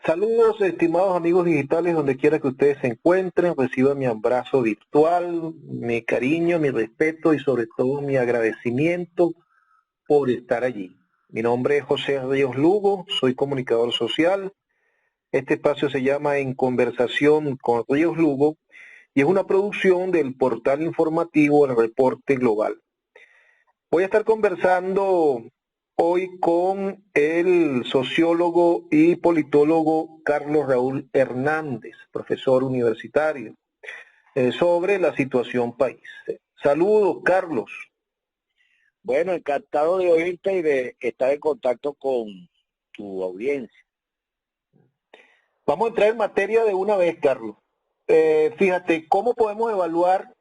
Saludos, estimados amigos digitales, donde quiera que ustedes se encuentren. Reciban mi abrazo virtual, mi cariño, mi respeto y sobre todo mi agradecimiento por estar allí. Mi nombre es José Ríos Lugo, soy comunicador social. Este espacio se llama En Conversación con Ríos Lugo y es una producción del portal informativo El Reporte Global. Voy a estar conversando hoy con el sociólogo y politólogo Carlos Raúl Hernández, profesor universitario, sobre la situación país. Saludos, Carlos. Bueno, encantado de oírte y de estar en contacto con tu audiencia. Vamos a entrar en materia de una vez, Carlos. Fíjate, ¿cómo podemos evaluar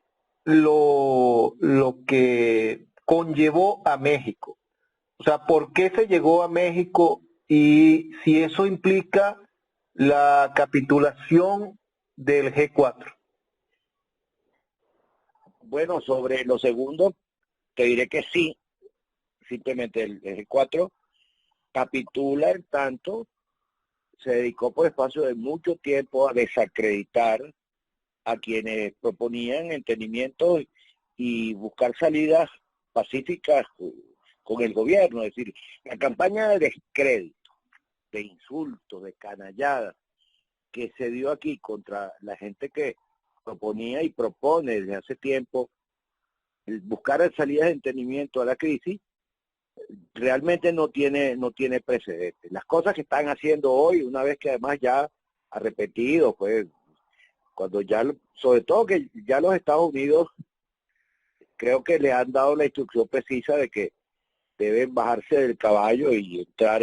lo que conllevó a México? O sea, ¿por qué se llegó a México y si eso implica la capitulación del G4? Bueno, sobre lo segundo, te diré que sí, simplemente el G4 capitula en tanto, se dedicó por espacio de mucho tiempo a desacreditar a quienes proponían entendimiento y buscar salidas pacíficas con el gobierno, es decir, la campaña de descrédito, de insultos, de canallada que se dio aquí contra la gente que proponía y propone desde hace tiempo buscar salidas de entendimiento a la crisis, realmente no tiene precedentes. Las cosas que están haciendo hoy, una vez que además ya ha repetido, pues, cuando ya, sobre todo que ya los Estados Unidos creo que le han dado la instrucción precisa de que deben bajarse del caballo y entrar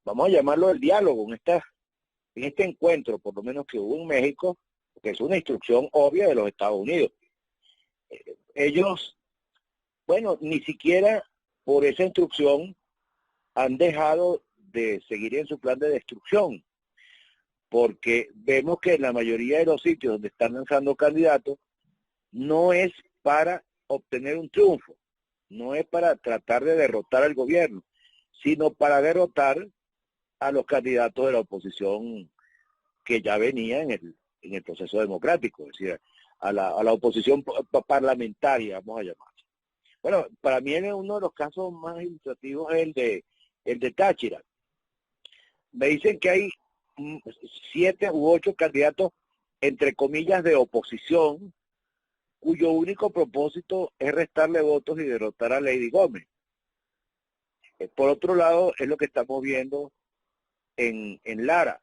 vamos a llamarlo el diálogo, en este encuentro, por lo menos que hubo en México, que es una instrucción obvia de los Estados Unidos. Ellos, bueno, ni siquiera por esa instrucción han dejado de seguir en su plan de destrucción, porque vemos que en la mayoría de los sitios donde están lanzando candidatos, no es para obtener un triunfo, no es para tratar de derrotar al gobierno, sino para derrotar a los candidatos de la oposición que ya venía en el proceso democrático, es decir, a la oposición parlamentaria, vamos a llamar. Bueno, para mí uno de los casos más ilustrativos es el de Táchira. Me dicen que hay 7 u 8 candidatos, entre comillas, de oposición, cuyo único propósito es restarle votos y derrotar a Lady Gómez. Por otro lado, es lo que estamos viendo en Lara,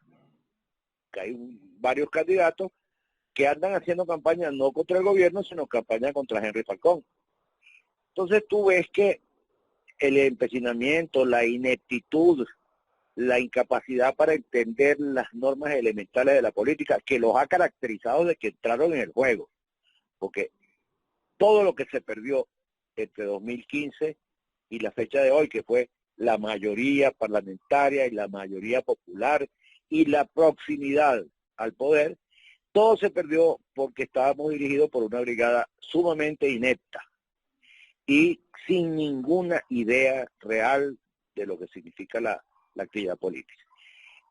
que hay varios candidatos que andan haciendo campaña no contra el gobierno, sino campaña contra Henry Falcón. Entonces tú ves que el empecinamiento, la ineptitud, la incapacidad para entender las normas elementales de la política, que los ha caracterizado de que entraron en el juego, porque todo lo que se perdió entre 2015 y la fecha de hoy, que fue la mayoría parlamentaria y la mayoría popular y la proximidad al poder, todo se perdió porque estábamos dirigidos por una brigada sumamente inepta y sin ninguna idea real de lo que significa la actividad política.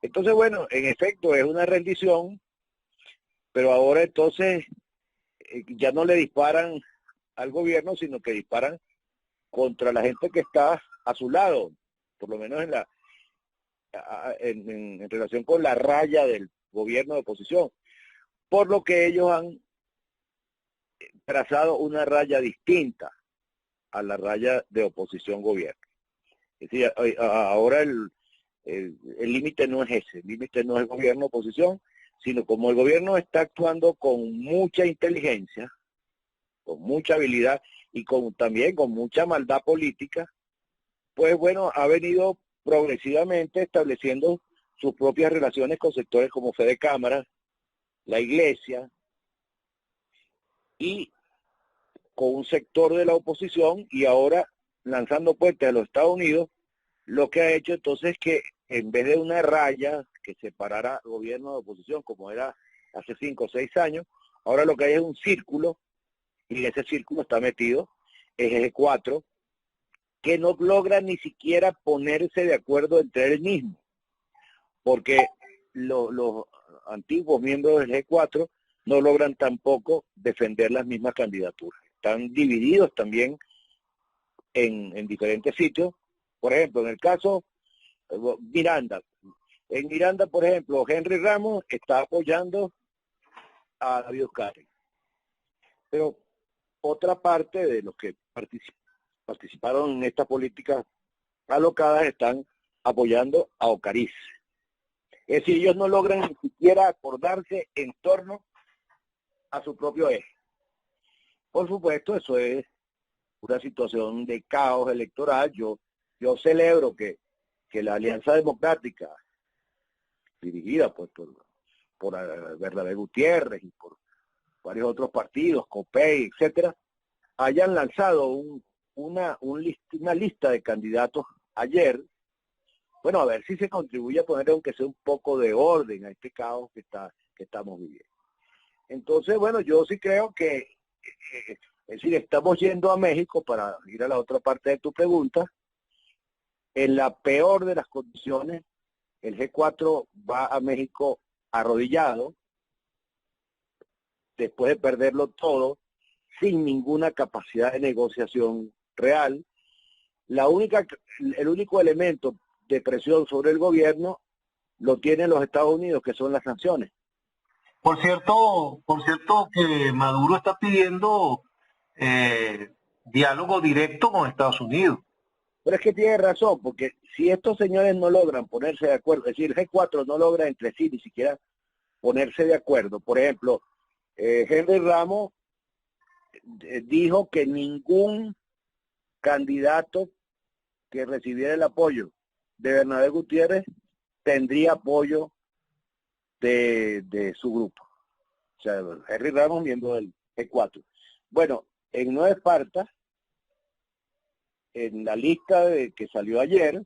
Entonces, bueno, en efecto es una rendición, pero ahora entonces ya no le disparan al gobierno, sino que disparan contra la gente que está a su lado, por lo menos en relación con la raya del gobierno de oposición, por lo que ellos han trazado una raya distinta a la raya de oposición-gobierno. Es decir, ahora el límite no es ese, el límite no es gobierno-oposición, sino como el gobierno está actuando con mucha inteligencia, con mucha habilidad y también con mucha maldad política, pues bueno, ha venido progresivamente estableciendo sus propias relaciones con sectores como Fede Cámara, la Iglesia y con un sector de la oposición, y ahora lanzando puentes a los Estados Unidos, lo que ha hecho entonces es que en vez de una raya que separara gobierno de oposición como era hace 5 o 6 años, ahora lo que hay es un círculo, y en ese círculo está metido el G4, que no logra ni siquiera ponerse de acuerdo entre él mismo. porque los antiguos miembros del G4 no logran tampoco defender las mismas candidaturas. Están divididos también en diferentes sitios. Por ejemplo, en el caso Miranda. En Miranda, por ejemplo, Henry Ramos está apoyando a David Oscari. Pero otra parte de los que participaron en estas políticas alocadas están apoyando a Ocariz. Es decir, ellos no logran ni siquiera acordarse en torno a su propio eje. Por supuesto, eso es una situación de caos electoral. Yo celebro que la Alianza Democrática, dirigida pues, por Bernabé Gutiérrez y por varios otros partidos, COPEI, etcétera, hayan lanzado una lista de candidatos ayer. Bueno, a ver si se contribuye a poner aunque sea un poco de orden a este caos que estamos viviendo. Entonces, bueno, yo sí creo que, es decir, estamos yendo a México, para ir a la otra parte de tu pregunta, en la peor de las condiciones. El G4 va a México arrodillado, después de perderlo todo, sin ninguna capacidad de negociación real. El único elemento de presión sobre el gobierno lo tienen los Estados Unidos, que son las sanciones. Por cierto que Maduro está pidiendo diálogo directo con Estados Unidos. Pero es que tiene razón, porque si estos señores no logran ponerse de acuerdo, es decir, el G4 no logra entre sí ni siquiera ponerse de acuerdo. Por ejemplo, Henry Ramos dijo que ningún candidato que recibiera el apoyo de Bernabé Gutiérrez tendría apoyo de su grupo. O sea, Henry Ramos, miembro del G4. Bueno, en Nueva Esparta, en la lista que salió ayer,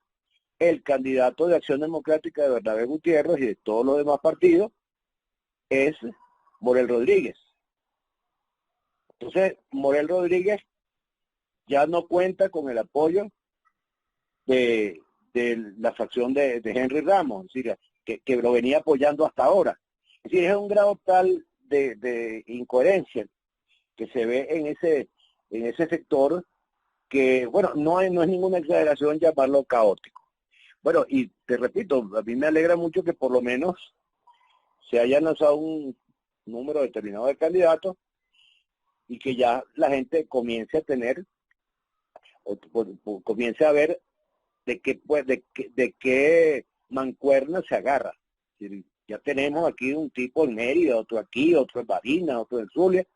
el candidato de Acción Democrática de Bernabé Gutiérrez y de todos los demás partidos es Morel Rodríguez. Entonces, Morel Rodríguez ya no cuenta con el apoyo de la facción de Henry Ramos, es decir, que lo venía apoyando hasta ahora. Es decir, es un grado tal de incoherencia que se ve en ese sector que, bueno, no es ninguna exageración llamarlo caótico. Bueno, y te repito, a mí me alegra mucho que por lo menos se haya lanzado un número determinado de candidatos y que ya la gente comience a tener, comience a ver de qué mancuerna se agarra. Es decir, ya tenemos aquí un tipo en Mérida, otro aquí, otro en Barinas, otro en Zulia.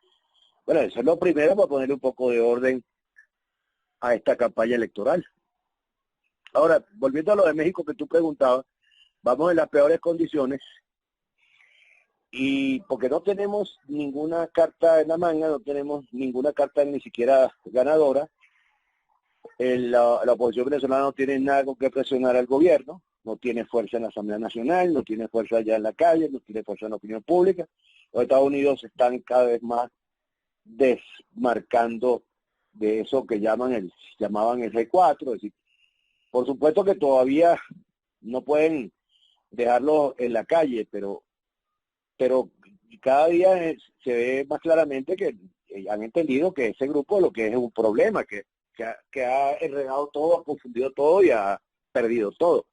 Bueno, eso es lo primero para poner un poco de orden a esta campaña electoral. Ahora, volviendo a lo de México que tú preguntabas, vamos en las peores condiciones y porque no tenemos ninguna carta en la manga, no tenemos ninguna carta ni siquiera ganadora. La oposición venezolana no tiene nada con que presionar al gobierno, no tiene fuerza en la Asamblea Nacional, no tiene fuerza allá en la calle, no tiene fuerza en la opinión pública. Los Estados Unidos están cada vez más desmarcando de eso que llamaban el G4, es decir, por supuesto que todavía no pueden dejarlo en la calle, pero cada día se ve más claramente que han entendido que ese grupo lo que es un problema, que ha enredado todo, ha confundido todo y ha perdido todo.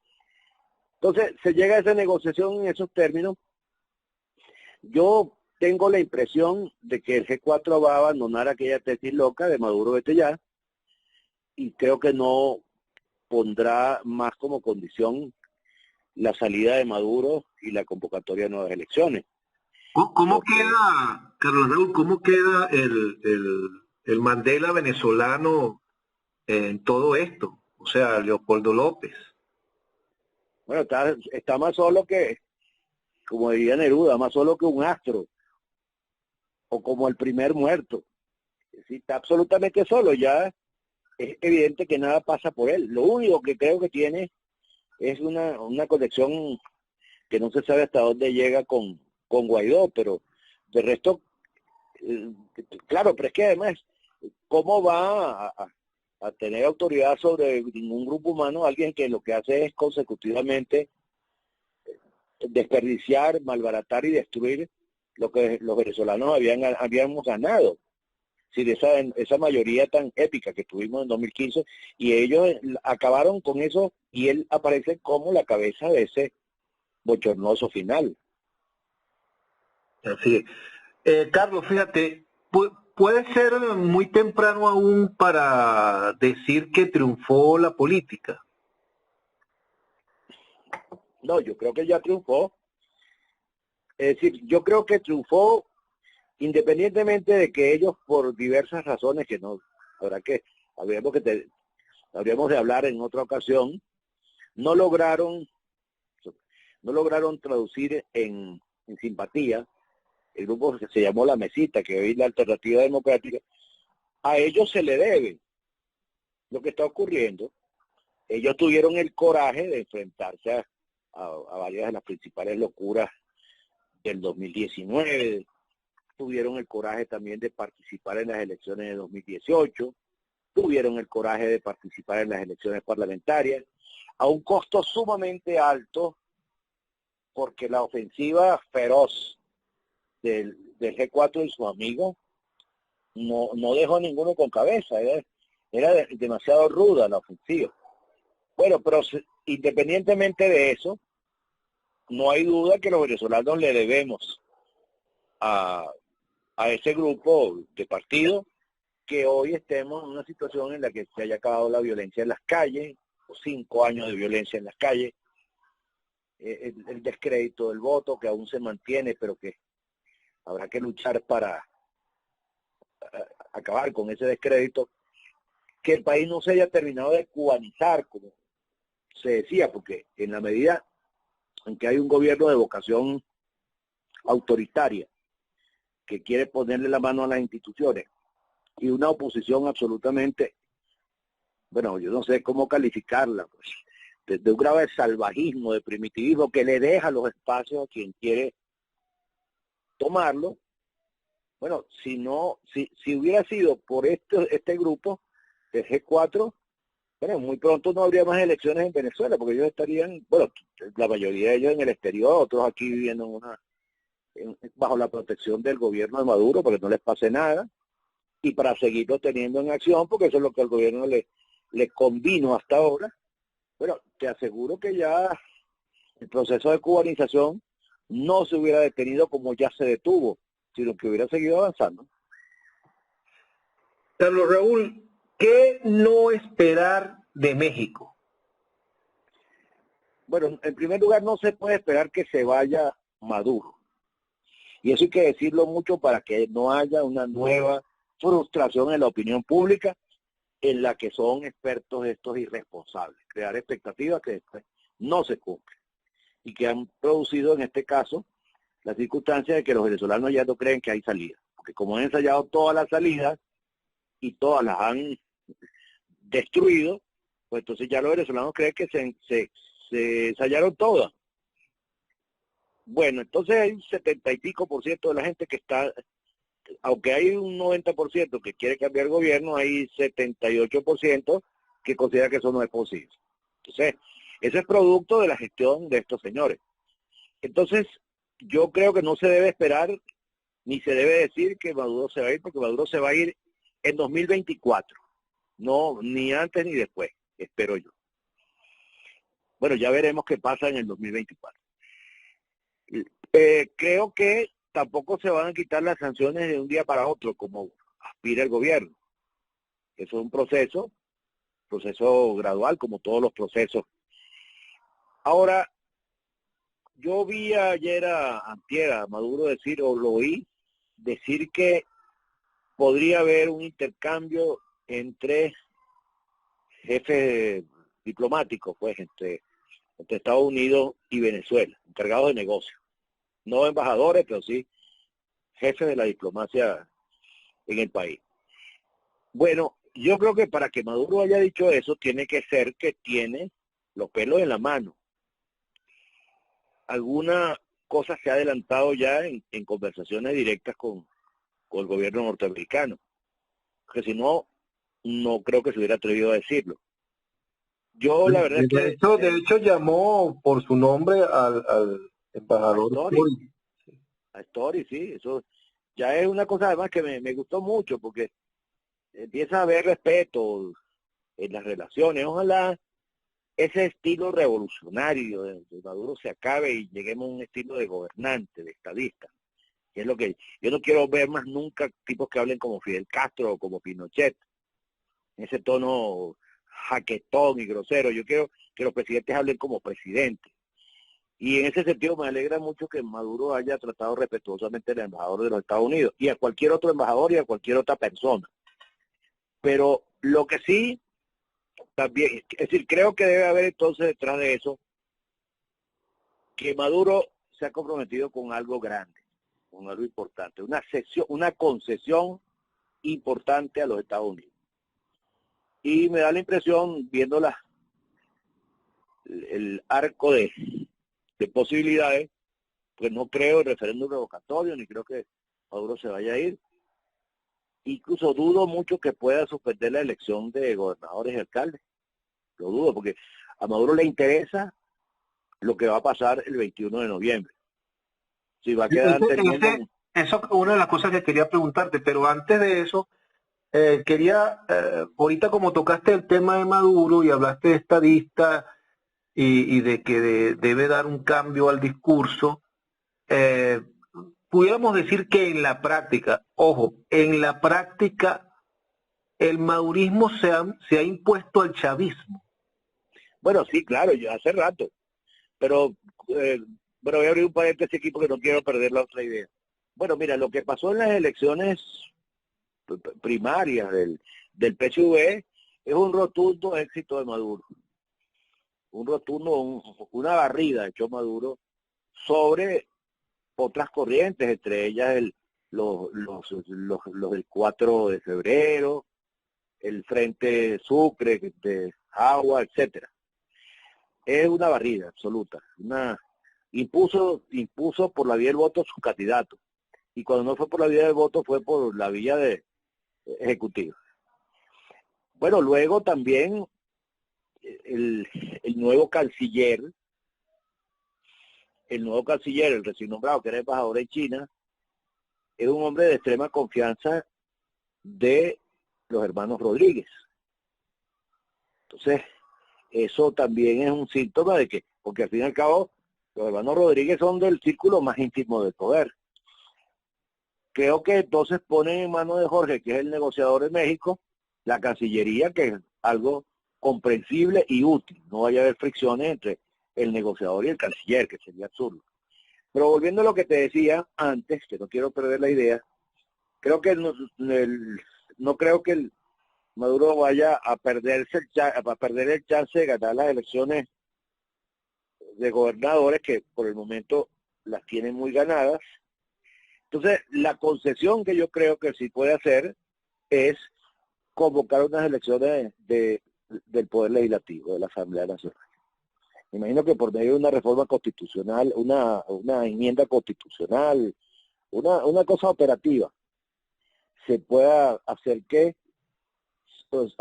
Entonces, se llega a esa negociación en esos términos. Yo tengo la impresión de que el G4 va a abandonar aquella tesis loca de Maduro vete ya, y creo que no pondrá más como condición la salida de Maduro y la convocatoria de nuevas elecciones. ¿Cómo queda, Carlos Raúl, cómo queda el Mandela venezolano en todo esto? O sea, Leopoldo López. Bueno, está más solo que, como diría Neruda, más solo que un astro, o como el primer muerto. Sí, está absolutamente solo, ya es evidente que nada pasa por él. Lo único que creo que tiene es una conexión que no se sabe hasta dónde llega con Guaidó, pero de resto, claro, pero es que además, ¿cómo va a tener autoridad sobre ningún grupo humano alguien que lo que hace es consecutivamente desperdiciar, malbaratar y destruir lo que los venezolanos habíamos ganado. Sí, de esa mayoría tan épica que tuvimos en 2015, y ellos acabaron con eso, y él aparece como la cabeza de ese bochornoso final. Así es. Carlos, fíjate, puede ser muy temprano aún para decir que triunfó la política. No, yo creo que ya triunfó. Es decir, yo creo que triunfó independientemente de que ellos, por diversas razones que no, habrá que, habríamos de hablar en otra ocasión, no lograron traducir en simpatía el grupo que se llamó La Mesita, que hoy es la Alternativa Democrática. A ellos se le debe lo que está ocurriendo. Ellos tuvieron el coraje de enfrentarse a varias de las principales locuras del 2019, tuvieron el coraje también de participar en las elecciones de 2018, tuvieron el coraje de participar en las elecciones parlamentarias, a un costo sumamente alto, porque la ofensiva feroz del G4 y sus amigos no dejó a ninguno con cabeza, era demasiado ruda la ofensiva. Bueno, pero independientemente de eso, no hay duda que los venezolanos le debemos a ese grupo de partidos que hoy estemos en una situación en la que se haya acabado la violencia en las calles, o 5 años de violencia en las calles, el descrédito del voto que aún se mantiene, pero que habrá que luchar para acabar con ese descrédito, que el país no se haya terminado de cubanizar, como se decía, porque en la medida en que hay un gobierno de vocación autoritaria que quiere ponerle la mano a las instituciones y una oposición absolutamente, bueno, yo no sé cómo calificarla, pues, de un grave salvajismo, de primitivismo que le deja los espacios a quien quiere tomarlo. Bueno, si hubiera sido por este grupo de G4, bueno, muy pronto no habría más elecciones en Venezuela, porque ellos estarían, bueno, la mayoría de ellos en el exterior, otros aquí viviendo bajo la protección del gobierno de Maduro, para que no les pase nada, y para seguirlo teniendo en acción, porque eso es lo que al gobierno le convino hasta ahora. Bueno, te aseguro que ya el proceso de cubanización no se hubiera detenido como ya se detuvo, sino que hubiera seguido avanzando. Carlos Raúl, ¿qué no esperar de México? Bueno, en primer lugar, no se puede esperar que se vaya Maduro. Y eso hay que decirlo mucho para que no haya una nueva frustración en la opinión pública en la que son expertos estos irresponsables, crear expectativas que después no se cumplen y que han producido en este caso la circunstancia de que los venezolanos ya no creen que hay salida, porque como han ensayado todas las salidas y todas las han destruido, pues entonces ya los venezolanos creen que se ensayaron todas. Bueno, entonces hay un 70 y pico por ciento de la gente que está, aunque hay un 90% que quiere cambiar el gobierno, hay 78% que considera que eso no es posible. Entonces, eso es producto de la gestión de estos señores. Entonces, yo creo que no se debe esperar, ni se debe decir que Maduro se va a ir, porque Maduro se va a ir en 2024. No, ni antes ni después, espero yo. Bueno, ya veremos qué pasa en el 2024. Creo que tampoco se van a quitar las sanciones de un día para otro, como aspira el gobierno. Eso es un proceso gradual, como todos los procesos. Ahora, yo vi ayer antier a Maduro decir, o lo oí, decir que podría haber un intercambio entre jefes diplomáticos, pues, entre Estados Unidos y Venezuela, encargados de negocios. No embajadores, pero sí jefes de la diplomacia en el país. Bueno, yo creo que para que Maduro haya dicho eso, tiene que ser que tiene los pelos en la mano. Alguna cosa se ha adelantado ya en conversaciones directas con el gobierno norteamericano, que si no, no creo que se hubiera atrevido a decirlo. Yo la verdad es que... De hecho llamó por su nombre al embajador Story. Story. A Story, sí, eso ya es una cosa además que me gustó mucho, porque empieza a haber respeto en las relaciones. Ojalá ese estilo revolucionario de Maduro se acabe y lleguemos a un estilo de gobernante, de estadista, que es lo que yo no quiero ver más nunca, tipos que hablen como Fidel Castro o como Pinochet, en ese tono jaquetón y grosero. Yo quiero que los presidentes hablen como presidentes. Y en ese sentido me alegra mucho que Maduro haya tratado respetuosamente al embajador de los Estados Unidos y a cualquier otro embajador y a cualquier otra persona. Pero lo que sí, también, es decir, creo que debe haber entonces detrás de eso que Maduro se ha comprometido con algo grande, con algo importante, una concesión importante a los Estados Unidos. Y me da la impresión, viendo el arco de posibilidades, pues no creo en referéndum revocatorio, ni creo que Maduro se vaya a ir. Incluso dudo mucho que pueda suspender la elección de gobernadores y alcaldes. Lo dudo, porque a Maduro le interesa lo que va a pasar el 21 de noviembre. Si va a quedar teniendo... Eso es una de las cosas que quería preguntarte, pero antes de eso, ahorita como tocaste el tema de Maduro y hablaste de estadista y de que debe dar un cambio al discurso, pudiéramos decir que en la práctica, ojo, en la práctica el madurismo se ha impuesto al chavismo. Bueno, sí, claro, ya hace rato, pero voy a abrir un paréntesis aquí porque no quiero perder la otra idea. Bueno, mira, lo que pasó en las elecciones primarias del PSV es un rotundo éxito de Maduro. Una barrida echó Maduro sobre otras corrientes, entre ellas los del 4 de febrero, el Frente Sucre, de Agua, etcétera. Es una barrida absoluta. Impuso por la vía del voto su candidato. Y cuando no fue por la vía del voto, fue por la vía de ejecutiva. Bueno, luego también el nuevo canciller, el recién nombrado, que era embajador en China, es un hombre de extrema confianza de los hermanos Rodríguez. Entonces, eso también es un síntoma de que, porque al fin y al cabo, los hermanos Rodríguez son del círculo más íntimo del poder. Creo que entonces ponen en manos de Jorge, que es el negociador de México, la Cancillería, que es algo comprensible y útil. No vaya a haber fricciones entre el negociador y el canciller, que sería absurdo. Pero volviendo a lo que te decía antes, que no quiero perder la idea, creo que no creo que el Maduro vaya a perder el chance de ganar las elecciones de gobernadores, que por el momento las tienen muy ganadas. Entonces, la concesión que yo creo que sí puede hacer es convocar unas elecciones del Poder Legislativo, de la Asamblea Nacional. Me imagino que por medio de una reforma constitucional, una enmienda constitucional, una cosa operativa, se pueda hacer que pues,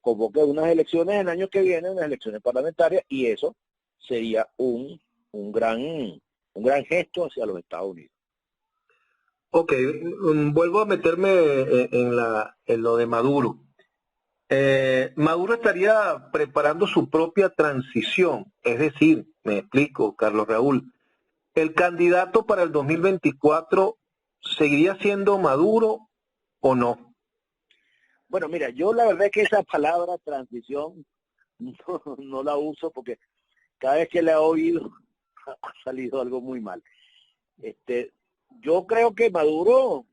convoque unas elecciones el año que viene, unas elecciones parlamentarias, y eso sería un gran gesto hacia los Estados Unidos. Ok, vuelvo a meterme en lo de Maduro. Maduro estaría preparando su propia transición, es decir, me explico, Carlos Raúl, ¿el candidato para el 2024 seguiría siendo Maduro o no? Bueno, mira, yo la verdad es que esa palabra transición no la uso porque cada vez que la he oído ha salido algo muy mal. Yo creo que Maduro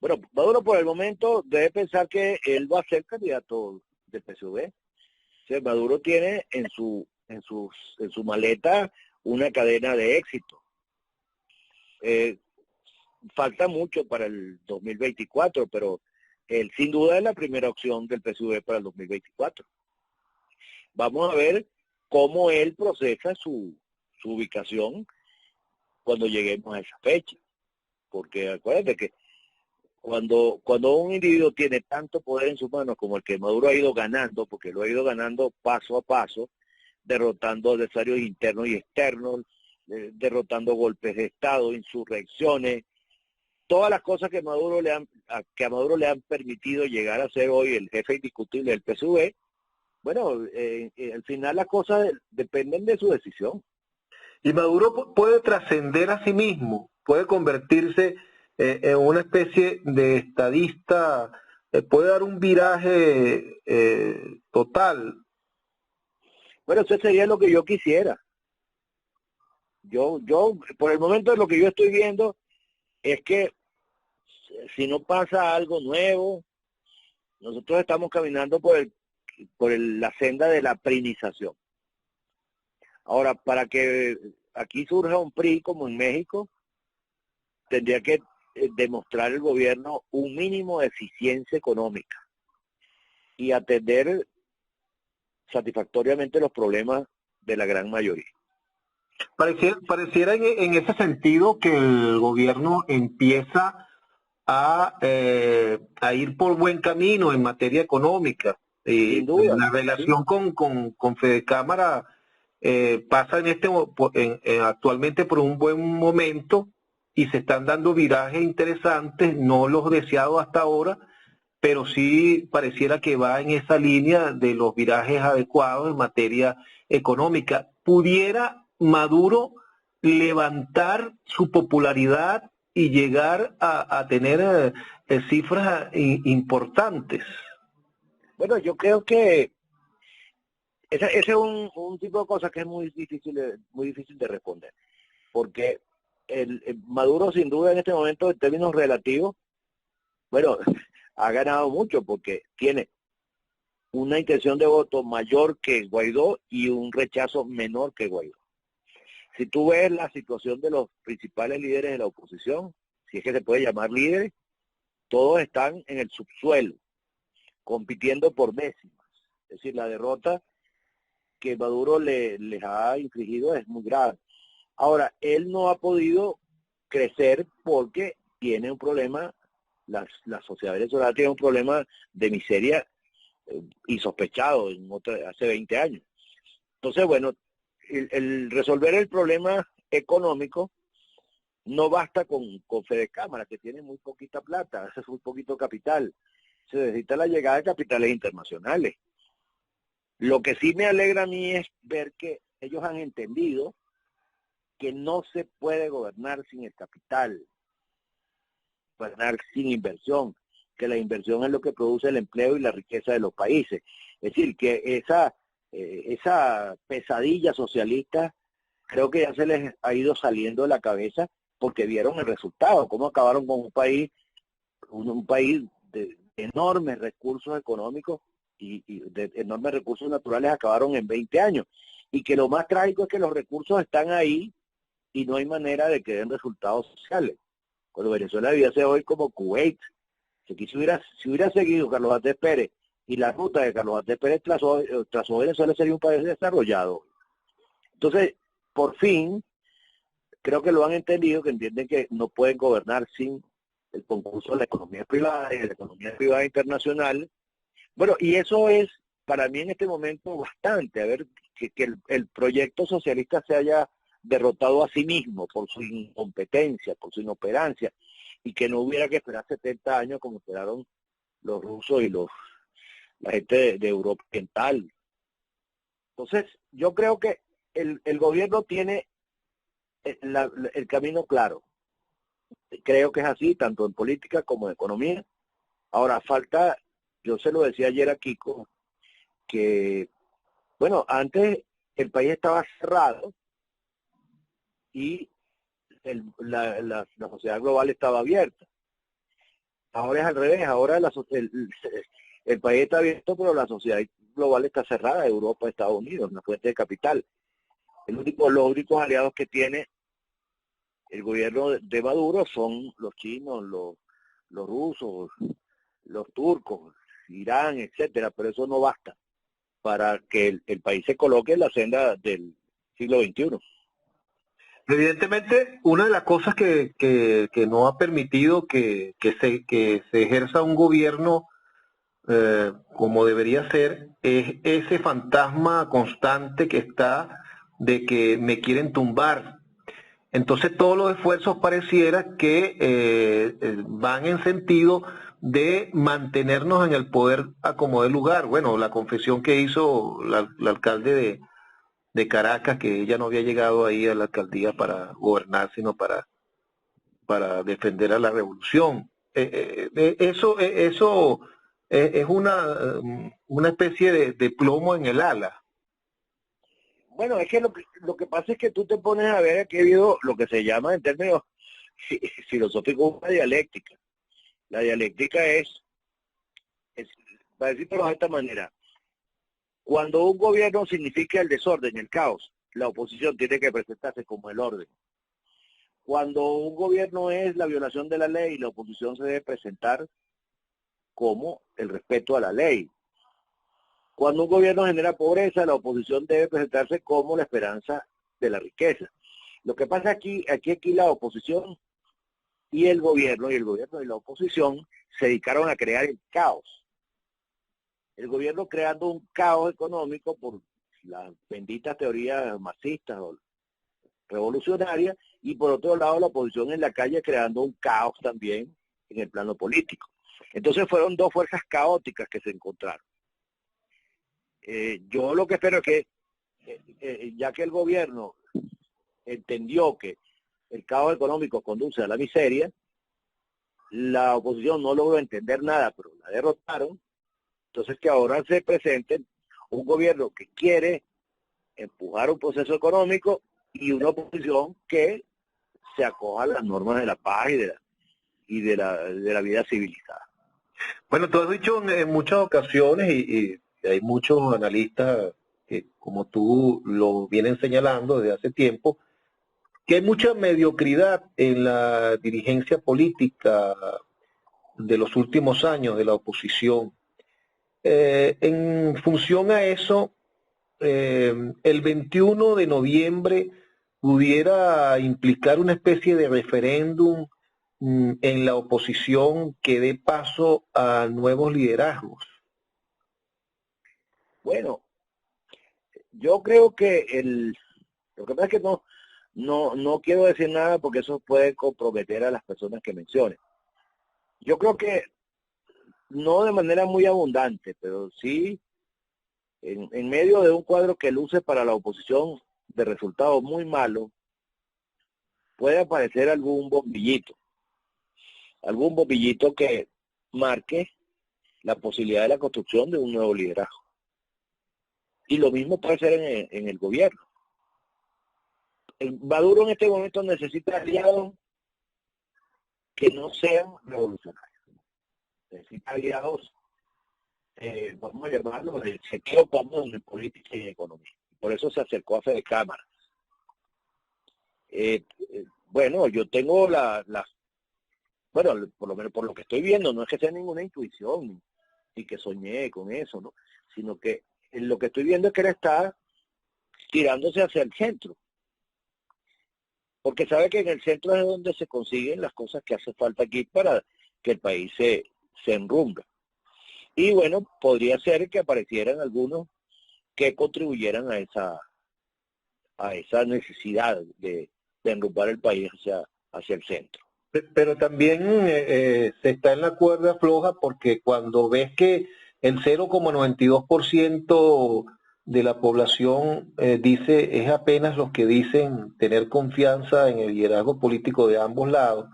por el momento debe pensar que él va a ser candidato del PSV. O sea, Maduro tiene en su maleta una cadena de éxito. Falta mucho para el 2024, pero él sin duda es la primera opción del PSV para el 2024. Vamos a ver cómo él procesa su ubicación cuando lleguemos a esa fecha. Porque acuérdate que cuando un individuo tiene tanto poder en sus manos como el que Maduro ha ido ganando, porque lo ha ido ganando paso a paso, derrotando adversarios internos y externos, derrotando golpes de Estado, insurrecciones, todas las cosas que a Maduro le han permitido llegar a ser hoy el jefe indiscutible del PSUV. Bueno, al final las cosas dependen de su decisión. Y Maduro puede trascender a sí mismo, puede convertirse en una especie de estadista, puede dar un viraje total. Bueno, eso sería lo que yo quisiera. Yo, por el momento lo que yo estoy viendo es que si no pasa algo nuevo, nosotros estamos caminando por la senda de la prinización. Ahora, para que aquí surja un PRI como en México, tendría que demostrar el gobierno un mínimo de eficiencia económica y atender satisfactoriamente los problemas de la gran mayoría. Pareciera en ese sentido que el gobierno empieza a ir por buen camino en materia económica. Sin duda. La relación con Fedecámara pasa actualmente por un buen momento y se están dando virajes interesantes, no los deseados hasta ahora, pero sí pareciera que va en esa línea de los virajes adecuados en materia económica. ¿Pudiera Maduro levantar su popularidad y llegar a tener cifras importantes? Bueno, yo creo que ese es un tipo de cosas que es muy difícil de responder, porque el Maduro sin duda en este momento en términos relativos, bueno, ha ganado mucho porque tiene una intención de voto mayor que Guaidó y un rechazo menor que Guaidó. Si tú ves la situación de los principales líderes de la oposición, si es que se puede llamar líderes, todos están en el subsuelo, compitiendo por décimas. Es decir, la derrota que Maduro les ha infligido es muy grave. Ahora, él no ha podido crecer porque tiene un problema, la sociedad venezolana tiene un problema de miseria insospechado hace 20 años. Entonces, bueno, el resolver el problema económico no basta con Fedecámara, que tiene muy poquita plata, hace muy poquito capital. Se necesita la llegada de capitales internacionales. Lo que sí me alegra a mí es ver que ellos han entendido que no se puede gobernar sin el capital, gobernar sin inversión, que la inversión es lo que produce el empleo y la riqueza de los países. Es decir, que esa pesadilla socialista creo que ya se les ha ido saliendo de la cabeza porque vieron el resultado, cómo acabaron con un país de enormes recursos económicos y de enormes recursos naturales acabaron en 20 años. Y que lo más trágico es que los recursos están ahí y no hay manera de que den resultados sociales. Cuando Venezuela debía ser hoy como Kuwait, si hubiera seguido Carlos Andrés Pérez y la ruta de Carlos Andrés Pérez trazó Venezuela sería un país desarrollado. Entonces, por fin, creo que lo han entendido, que entienden que no pueden gobernar sin el concurso de la economía privada y de la economía privada internacional. Bueno, y eso es para mí en este momento bastante, a ver, que el proyecto socialista se haya derrotado a sí mismo por su incompetencia, por su inoperancia, y que no hubiera que esperar 70 años como esperaron los rusos y la gente de Europa Oriental. Entonces, yo creo que el gobierno tiene el camino claro. Creo que es así, tanto en política como en economía. Ahora falta, yo se lo decía ayer a Kiko, que, bueno, antes el país estaba cerrado y la sociedad global estaba abierta. Ahora es al revés, ahora el país está abierto, pero la sociedad global está cerrada, Europa, Estados Unidos, una fuente de capital. Los únicos aliados que tiene el gobierno de Maduro son los chinos, los rusos, los turcos, Irán, etcétera, pero eso no basta para que el país se coloque en la senda del siglo XXI. Evidentemente, una de las cosas que no ha permitido que se ejerza un gobierno como debería ser es ese fantasma constante que está de que me quieren tumbar. Entonces todos los esfuerzos pareciera que van en sentido de mantenernos en el poder a como dé lugar. Bueno, la confesión que hizo la alcalde de Caracas, que ella no había llegado ahí a la alcaldía para gobernar, sino para defender a la revolución. Eso es una especie de plomo en el ala. Bueno, es que lo que pasa es que tú te pones a ver que ha habido lo que se llama en términos filosóficos una dialéctica. La dialéctica es, para decirlo de esta manera, cuando un gobierno significa el desorden, el caos, la oposición tiene que presentarse como el orden. Cuando un gobierno es la violación de la ley, la oposición se debe presentar como el respeto a la ley. Cuando un gobierno genera pobreza, la oposición debe presentarse como la esperanza de la riqueza. Lo que pasa aquí la oposición y el gobierno y la oposición se dedicaron a crear el caos. El gobierno creando un caos económico por las benditas teorías marxistas o revolucionarias, y por otro lado la oposición en la calle creando un caos también en el plano político. Entonces fueron dos fuerzas caóticas que se encontraron. Yo lo que espero es que, ya que el gobierno entendió que el caos económico conduce a la miseria, la oposición no logró entender nada, pero la derrotaron. Entonces que ahora se presente un gobierno que quiere empujar un proceso económico y una oposición que se acoja a las normas de la paz y de la vida civilizada. Bueno, tú has dicho en muchas ocasiones, y hay muchos analistas que, como tú lo vienen señalando desde hace tiempo, que hay mucha mediocridad en la dirigencia política de los últimos años de la oposición. En función a eso, el 21 de noviembre pudiera implicar una especie de referéndum en la oposición que dé paso a nuevos liderazgos. Bueno, yo creo que lo que pasa es que no quiero decir nada porque eso puede comprometer a las personas que mencioné. Yo creo que no de manera muy abundante, pero sí en medio de un cuadro que luce para la oposición de resultados muy malos, puede aparecer algún bombillito que marque la posibilidad de la construcción de un nuevo liderazgo. Y lo mismo puede ser en el gobierno. Maduro en este momento necesita aliados que no sean revolucionarios. Necesita aliados, vamos a llamarlo, de chequeo cómodo en política y economía. Por eso se acercó a Fede Cámara. Bueno, yo tengo bueno, por lo menos por lo que estoy viendo, no es que sea ninguna intuición y que soñé con eso, ¿no? Sino que lo que estoy viendo es que él está tirándose hacia el centro. Porque sabe que en el centro es donde se consiguen las cosas que hace falta aquí para que el país se enrumbe. Y bueno, podría ser que aparecieran algunos que contribuyeran a esa necesidad de enrumbar el país hacia el centro. Pero también se está en la cuerda floja porque cuando ves que el 0,92% de la población dice, es apenas los que dicen tener confianza en el liderazgo político de ambos lados,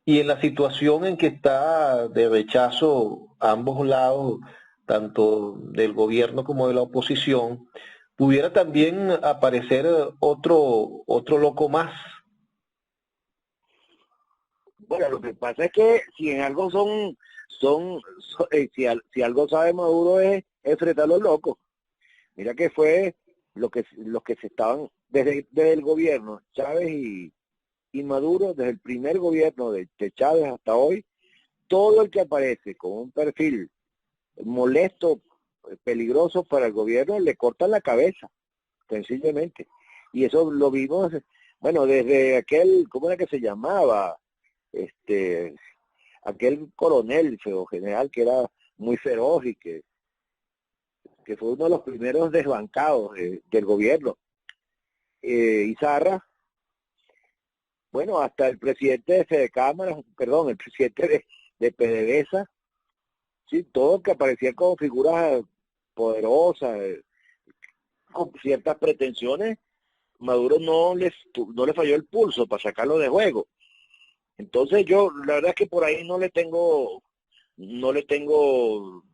y en la situación en que está de rechazo a ambos lados, tanto del gobierno como de la oposición, pudiera también aparecer otro loco más. Bueno, lo que pasa es que si en algo si algo sabe Maduro es enfrentar a los locos. Mira que fue los que se estaban, desde el gobierno, Chávez y Maduro, desde el primer gobierno de Chávez hasta hoy, todo el que aparece con un perfil molesto, peligroso para el gobierno, le cortan la cabeza, sencillamente. Y eso lo vimos, bueno, desde aquel, ¿cómo era que se llamaba? Aquel coronel o general que era muy feroz y que fue uno de los primeros desbancados del gobierno, Izarra, Bueno, hasta el presidente de Fedecámara, perdón, el presidente de PDVSA, sí, todos que aparecían como figuras poderosas, con ciertas pretensiones, Maduro no le falló el pulso para sacarlo de juego. Entonces yo, la verdad es que por ahí no le tengo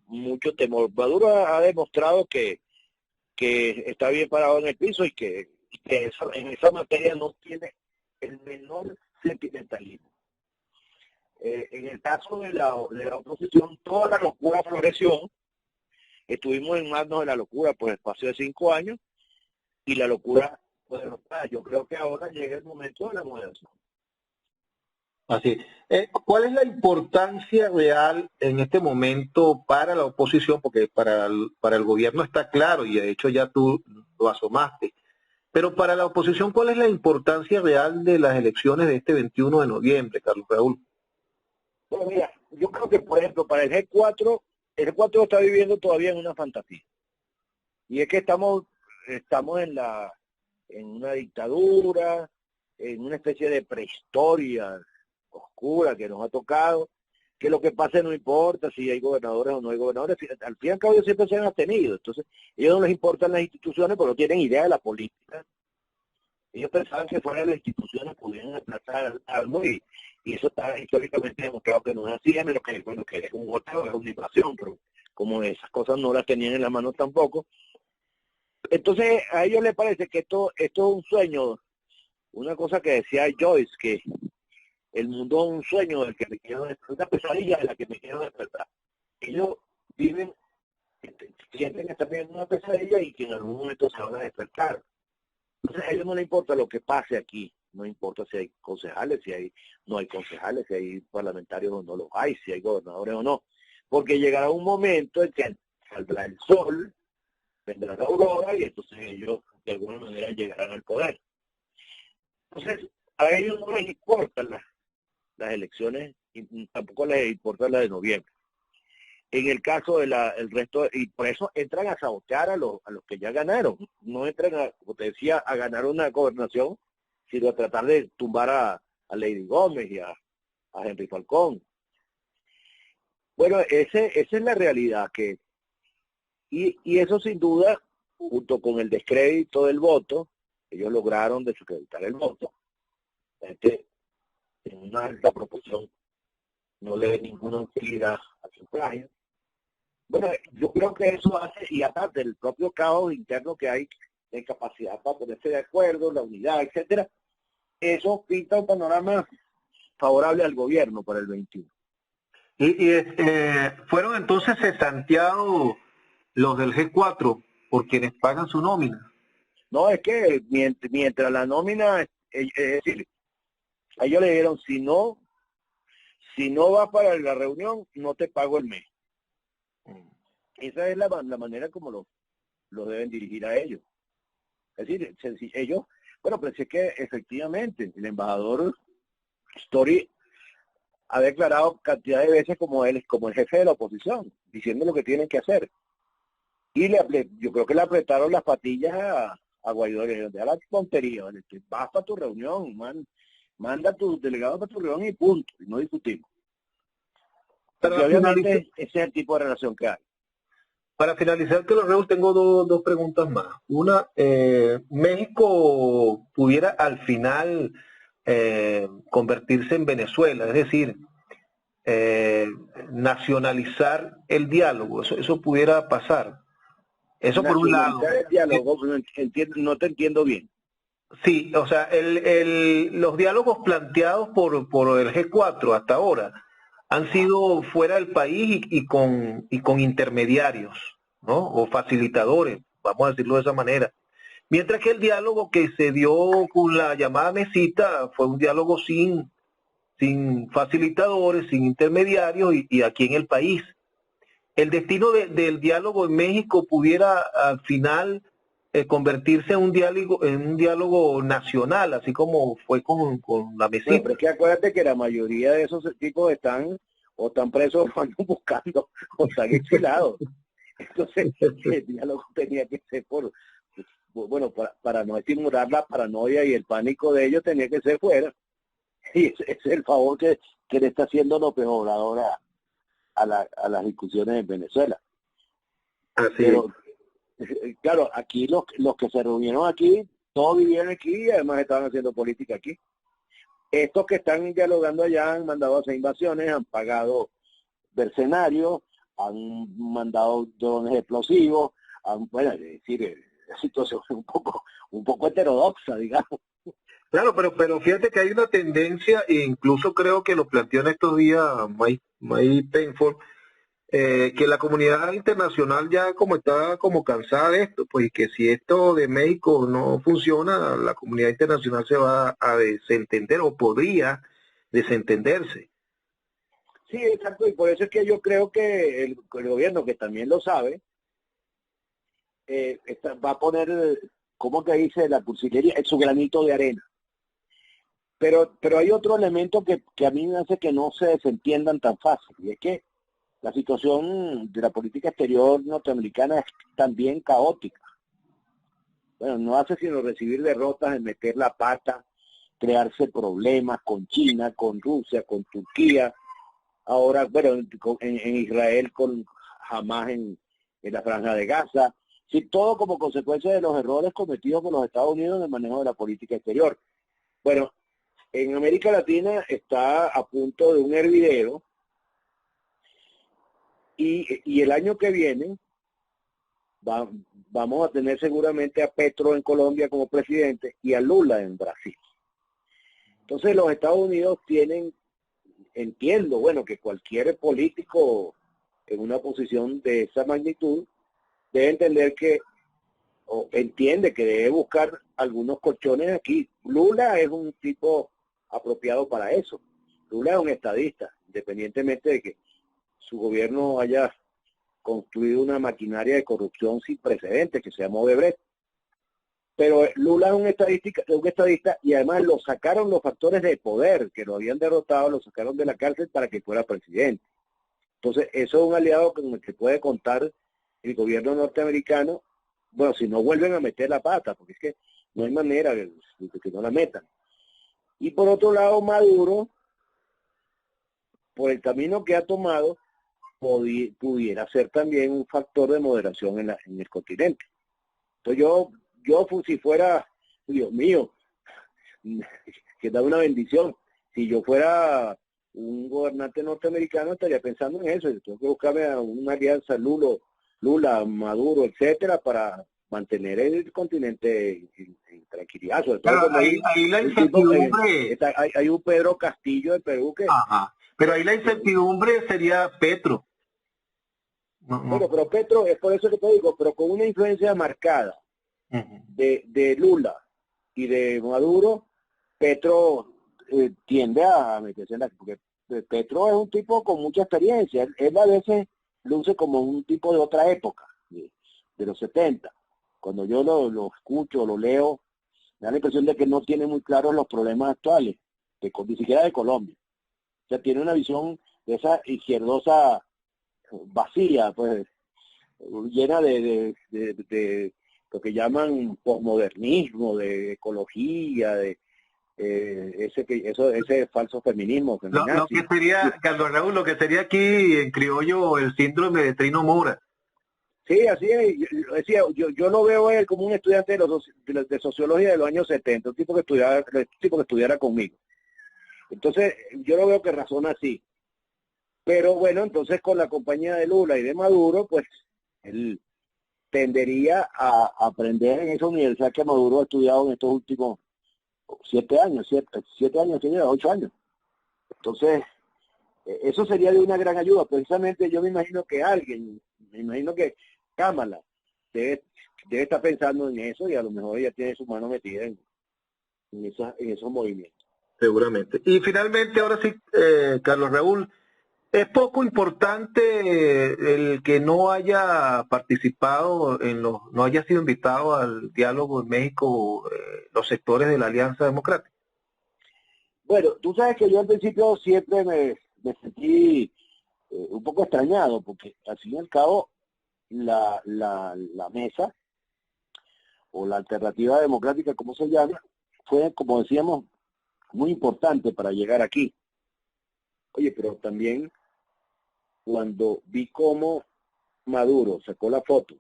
mucho temor. Maduro ha demostrado que está bien parado en el piso y que en esa materia no tiene el menor sentimentalismo. En el caso de la oposición, toda la locura floreció. Estuvimos en manos de la locura por el espacio de 5 años y la locura fue derrotada. Yo creo que ahora llega el momento de la moderación. Así. ¿Cuál es la importancia real en este momento para la oposición? Porque para el gobierno está claro y de hecho ya tú lo asomaste. Pero para la oposición, ¿cuál es la importancia real de las elecciones de este 21 de noviembre, Carlos Raúl? Bueno, mira, yo creo que, por ejemplo, para el G4 está viviendo todavía en una fantasía. Y es que estamos en una dictadura, en una especie de prehistoria oscura que nos ha tocado, que lo que pase no importa si hay gobernadores o no hay gobernadores. Al fin y al cabo ellos siempre se han abstenido. Entonces, ellos no les importan las instituciones porque no tienen idea de la política. Ellos pensaban que fuera de las instituciones pudieran aplazar algo y eso está históricamente demostrado que no es así, a menos que, bueno, que es un golpe o es una invasión, pero como esas cosas no las tenían en las manos tampoco. Entonces, a ellos les parece que esto es un sueño, una cosa que decía Joyce, que el mundo es un sueño del que me quiero despertar, una pesadilla de la que me quiero despertar. Ellos viven, sienten que están viviendo una pesadilla y que en algún momento se van a despertar. Entonces a ellos no les importa lo que pase aquí, no importa si hay concejales, no hay concejales, si hay parlamentarios o no los hay, si hay gobernadores o no, porque llegará un momento en que saldrá el sol, vendrá la aurora y entonces ellos de alguna manera llegarán al poder. Entonces a ellos no les importan las elecciones y tampoco les importa la de noviembre. En el caso de el resto, y por eso entran a sabotear a los que ya ganaron. No entran, como te decía, a ganar una gobernación, sino a tratar de tumbar a Lady Gómez y a Henry Falcón. Bueno, esa es la realidad. Y eso sin duda, junto con el descrédito del voto, ellos lograron desacreditar el voto. En una alta proporción no le ve ninguna utilidad a sufragio. Bueno, yo creo que eso hace, y aparte del propio caos interno que hay en capacidad para ponerse de acuerdo, la unidad, etcétera, eso pinta un panorama favorable al gobierno para el 21. Fueron entonces cesanteados los del G4 por quienes pagan su nómina. No, es que mientras la nómina, es decir, a ellos le dijeron, si no vas para la reunión, no te pago el mes. Esa es la manera como lo deben dirigir a ellos. Es decir, ellos, bueno, pero es que efectivamente el embajador Story ha declarado cantidad de veces como el jefe de la oposición, diciendo lo que tienen que hacer. Y yo creo que le apretaron las patillas a Guaidó, le dijeron, deja la tontería, ¿vale? Vas para tu reunión, manda a tus delegados para tu reunión y punto, y no discutimos. Pero obviamente ese es el tipo de relación que hay. Para finalizar, Carlos Raúl, tengo dos preguntas más. Una, ¿México pudiera al final convertirse en Venezuela? Es decir, nacionalizar el diálogo. Eso pudiera pasar. Eso por un lado. El diálogo, no te entiendo bien. Sí, o sea, los diálogos planteados por el G4 hasta ahora han sido fuera del país y con intermediarios, ¿no? O facilitadores, vamos a decirlo de esa manera. Mientras que el diálogo que se dio con la llamada mesita fue un diálogo sin facilitadores, sin intermediarios y aquí en el país. El destino del diálogo en México pudiera al final convertirse en un diálogo nacional, así como fue con la mesita. Bueno, pero es que acuérdate que la mayoría de esos tipos están presos o andan buscando o están exilados. Entonces, el diálogo tenía que ser para no estimular la paranoia y el pánico de ellos, tenía que ser fuera. y ese es el favor que le está haciendo López Obrador a las discusiones en Venezuela. Así Pero, claro, aquí los que se reunieron aquí, todos vivieron aquí y además estaban haciendo política aquí. Estos que están dialogando allá han mandado a hacer invasiones, han pagado mercenarios, han mandado drones explosivos, bueno, es decir, la situación es un poco heterodoxa, digamos. Claro, pero fíjate que hay una tendencia, e incluso creo que lo planteó en estos días Mike Penford, que la comunidad internacional ya como está como cansada de esto, pues y que si esto de México no funciona, la comunidad internacional se va a desentender o podría desentenderse. Sí, exacto, y por eso es que yo creo que el gobierno, que también lo sabe, va a poner, ¿cómo que dice la cursilería? Su granito de arena. Pero hay otro elemento que a mí me hace que no se desentiendan tan fácil, y es que la situación de la política exterior norteamericana es también caótica. Bueno, no hace sino recibir derrotas, en meter la pata, crearse problemas con China, con Rusia, con Turquía, ahora, bueno, en Israel, con Hamas en la Franja de Gaza, sí, todo como consecuencia de los errores cometidos por los Estados Unidos en el manejo de la política exterior. Bueno, en América Latina está a punto de un hervidero y el año que viene vamos a tener seguramente a Petro en Colombia como presidente y a Lula en Brasil. Entonces los Estados Unidos entiendo, bueno, que cualquier político en una posición de esa magnitud debe entender o entiende que debe buscar algunos colchones aquí. Lula es un tipo apropiado para eso. Lula es un estadista, independientemente de que su gobierno haya construido una maquinaria de corrupción sin precedentes que se llama Odebrecht. Pero Lula es un estadista y además lo sacaron los factores de poder que lo habían derrotado, lo sacaron de la cárcel para que fuera presidente. Entonces, eso es un aliado con el que puede contar el gobierno norteamericano, bueno, si no vuelven a meter la pata, porque es que no hay manera de que no la metan. Y por otro lado, Maduro, por el camino que ha tomado, pudiera ser también un factor de moderación en el continente. Entonces yo si fuera, Dios mío, que da una bendición, si yo fuera un gobernante norteamericano estaría pensando en eso, tengo que buscarme a una alianza Lula, Maduro, etcétera, para mantener el continente en tranquilidad, sobre todo Claro, cuando ahí la un tipo, incertidumbre, hay un Pedro Castillo de Perú que, ajá, pero ahí la incertidumbre sería Petro. No, bueno, no. pero Petro, es por eso que te digo, pero con una influencia marcada Ujú. de Lula y de Maduro, Petro tiende a meterse en la... Porque Petro es un tipo con mucha experiencia. Él a veces luce como un tipo de otra época, de los 70. Cuando yo lo escucho, lo leo, me da la impresión de que no tiene muy claros los problemas actuales, ni siquiera de Colombia. O sea, tiene una visión de esa izquierdosa vacía, pues, llena de lo que llaman posmodernismo, de ecología, de ese falso feminismo, Lo que feminazi. sería, Carlos Raúl, lo que sería aquí en criollo el síndrome de Trino Mora. Sí, así es. Yo lo veo él como un estudiante de sociología de los años 70, un tipo que estudiara conmigo. Entonces, yo lo veo que razona así. Pero bueno, entonces con la compañía de Lula y de Maduro, pues él tendería a aprender en esa universidad que Maduro ha estudiado en estos últimos 7 años, tiene 8 años. Entonces, eso sería de una gran ayuda. Precisamente yo me imagino que Kamala debe estar pensando en eso y a lo mejor ella tiene su mano metida en esos movimientos. Seguramente. Y finalmente, ahora sí, Carlos Raúl, es poco importante el que no haya participado no haya sido invitado al diálogo en México, los sectores de la Alianza Democrática. Bueno, tú sabes que yo al principio siempre me sentí un poco extrañado, porque al fin y al cabo la mesa o la alternativa democrática, como se llama, fue, como decíamos, muy importante para llegar aquí. Oye, pero también cuando vi cómo Maduro sacó la foto,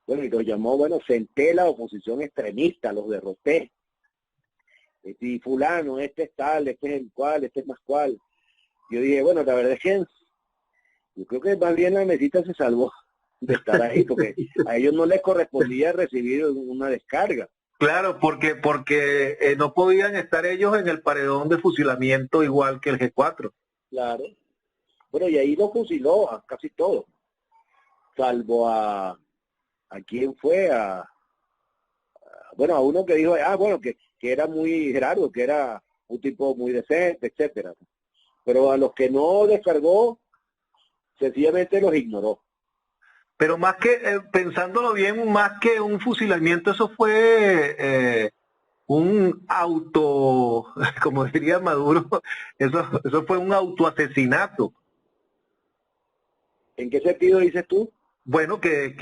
bueno, y los llamó, bueno, senté la oposición extremista, los derroté. Y fulano, este es tal, este es el cual, este es más cual. Yo dije, bueno, la verdad es que yo creo que más bien la mesita se salvó de estar ahí, porque a ellos no les correspondía recibir una descarga. Claro, porque no podían estar ellos en el paredón de fusilamiento igual que el G4. Claro. Bueno, y ahí lo fusiló a casi todos, salvo a quién fue, bueno, a uno que dijo, bueno, que era muy raro, que era un tipo muy decente, etcétera. Pero a los que no descargó, sencillamente los ignoró. Pero más que, pensándolo bien, más que un fusilamiento, eso fue un auto, como diría Maduro, eso fue un autoasesinato. ¿En qué sentido dices tú? Bueno, que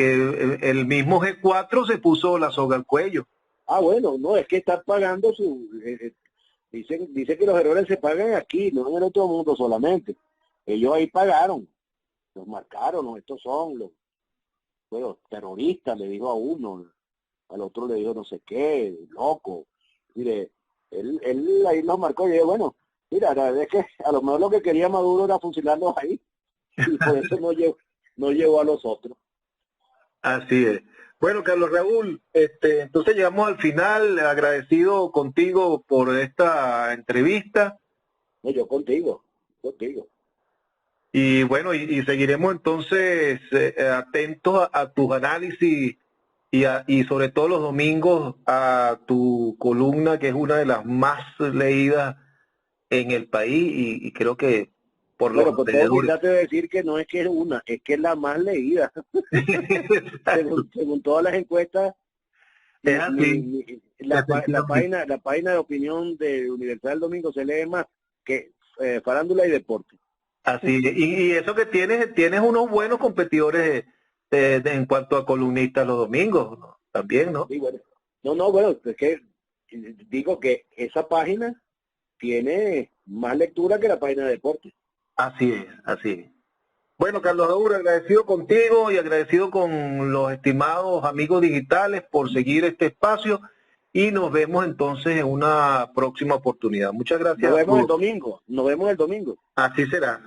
el mismo G4 se puso la soga al cuello. Bueno, no, es que están pagando dice que los errores se pagan aquí, no en el otro mundo solamente. Ellos ahí pagaron, los marcaron, estos son los terroristas, le dijo a uno, al otro le dijo no sé qué, loco. Mire, él ahí los marcó y dijo, bueno, mira, la verdad es que a lo mejor lo que quería Maduro era fusilarlos ahí, y por eso no llevó a los otros. Así es. Bueno, Carlos Raúl, entonces llegamos al final, agradecido contigo por esta entrevista. No, yo contigo. Y bueno, y seguiremos entonces atentos a tus análisis y sobre todo los domingos a tu columna, que es una de las más leídas en el país y creo que por los alrededores. Pero decir que no es que es una, es que es la más leída. según todas las encuestas, es así. La página de opinión de Universal Domingo se lee más que farándula y deporte. Así, y eso que tienes unos buenos competidores en cuanto a columnistas los domingos, ¿no? También, ¿no? Sí, bueno. Bueno, es que digo que esa página tiene más lectura que la página de deporte. Así es, así es. Bueno, Carlos Raúl, agradecido contigo y agradecido con los estimados amigos digitales por seguir este espacio y nos vemos entonces en una próxima oportunidad. Muchas gracias. Nos vemos el domingo. Así será.